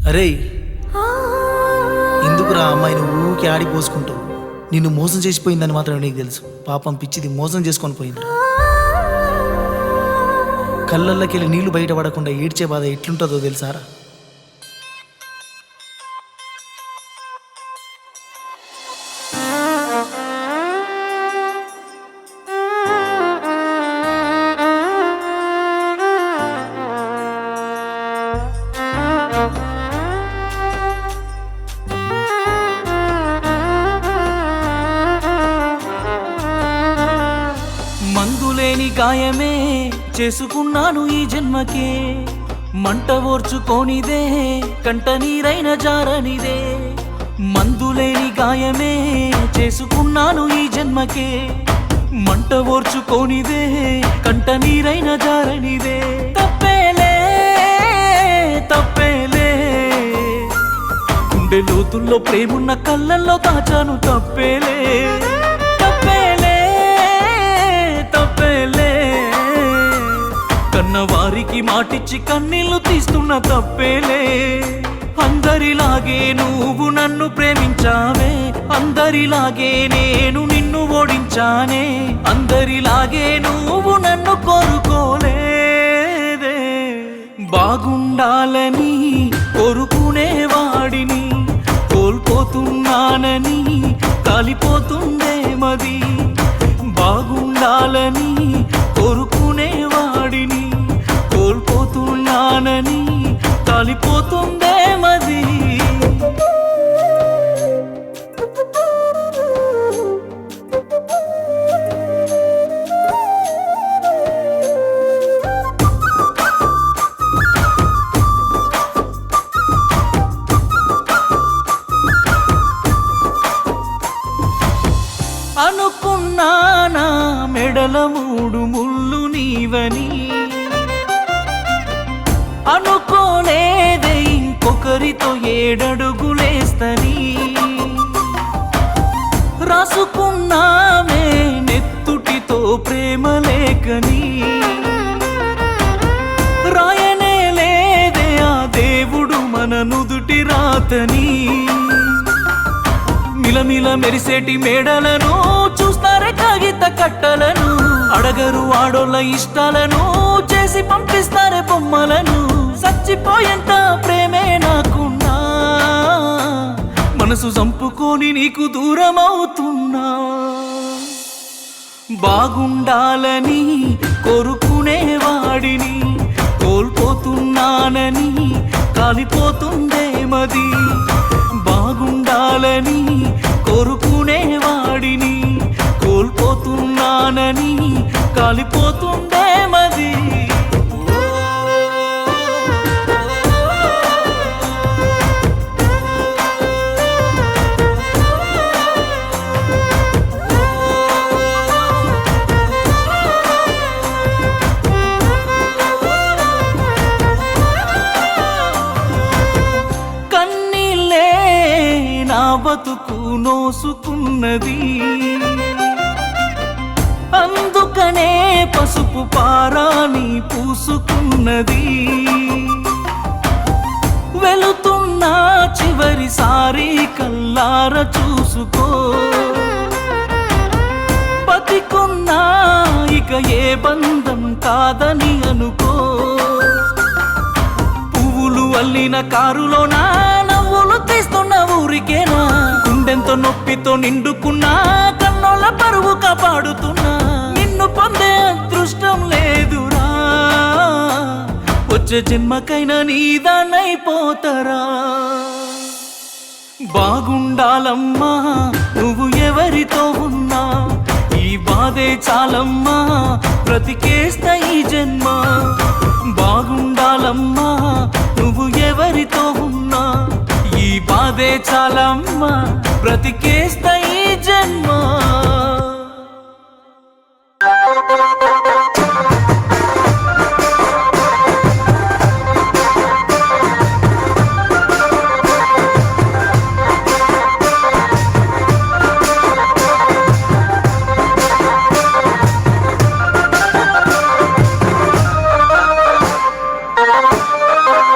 అరే ఎందుకురా అమ్మాయిని ఊరికి ఆడిపోసుకుంటావు? నిన్ను మోసం చేసిపోయిందని మాత్రమే నీకు తెలుసు. పాపం పిచ్చిది మోసం చేసుకొని పోయిందిరా. కళ్ళల్లోకెళ్ళి నీళ్లు బయటపడకుండా ఏడ్చే బాధ ఎట్లుంటుందో తెలుసారా? మందులేని గాయమే చేసుకున్నాను ఈ జన్మకే, మంట ఓర్చుకోనిదే కంట నీరైన జారనిదే. మందులేని గాయమే చేసుకున్నాను ఈ జన్మకే, మంట ఓర్చుకోనిదే కంట నీరైన జారనిదే. తప్పేలే తప్పేలే, గుండె లోతుల్లో ప్రేమున్న కళ్ళల్లో దాచాను. తప్పేలే తప్పేలే తప్పేలే, కన్నవారికి మాటిచ్చి కన్నీళ్లు తీస్తున్న. తప్పేలే, అందరిలాగే నువ్వు నన్ను ప్రేమించావే, అందరిలాగే నేను నిన్ను ఓడించానే. అందరిలాగే నువ్వు నన్ను కోరుకోలేదే. బాగుండాలని కోరుకునేవాడిని కోల్పోతున్నానని కాలిపోతుందే మది. బాగుండాలని కోరుకునేవాడిని కోల్పోతున్నానని కాలిపోతుందే మది. అనుకున్నానా మెడల 3 ముళ్ళు నీవని, అనుకోలేదే ఇంకొకరితో 7 అడుగులేస్తని. రాసుకున్నామే నెత్తుటితో ప్రేమ లేఖని, రాయనే లేదే ఆ దేవుడు మన నుదుటి రాతని. మిలమిల మెరిసేటి మేడలను చూస్తారే కాగిత కట్టలను, అడగరు ఆడోళ్ళ ఇష్టాలను చేసి పంపిస్తారే బొమ్మలను. చచ్చిపోయేంత ప్రేమే నాకున్నా, మనసు చంపుకొని నీకు దూరం అవుతున్నా. బాగుండాలని కోరుకునేవాడిని కోల్పోతున్నానని కాలిపోతుందే మది. బాగుండాలని కోరుకునేవాడిని కోల్పోతున్నానని కాలిపోతుందే మది. బతుకు నోసుకున్నది, అందుకనే పసుపు పారాని పూసుకున్నది. వెళుతున్నా చివరిసారి కల్లార చూసుకో, బతికున్నా ఇక ఏ బంధం కాదని అనుకో. పువ్వులు అల్లిన కారులోనా నవ్వులు తీస్తున్న ఊరికేనా, గుండెంతో నొప్పితో నిండుకున్నా కన్నోళ్ళ పరువు కాపాడుతున్నా. నిన్ను పొందే అదృష్టం లేదురా, వచ్చే జన్మకైనా నీదానైపోతారా. బాగుండాలమ్మా నువ్వు ఎవరితో ఉన్నా, ఈ బాధే చాలమ్మా బ్రతికేస్తా ఈ జన్మ. బాగుండాలమ్మా నువ్వు ఎవరితో ఉన్నా, ఈ బాధే చాలమ్మా బ్రతికేస్తా ఈ జన్మ.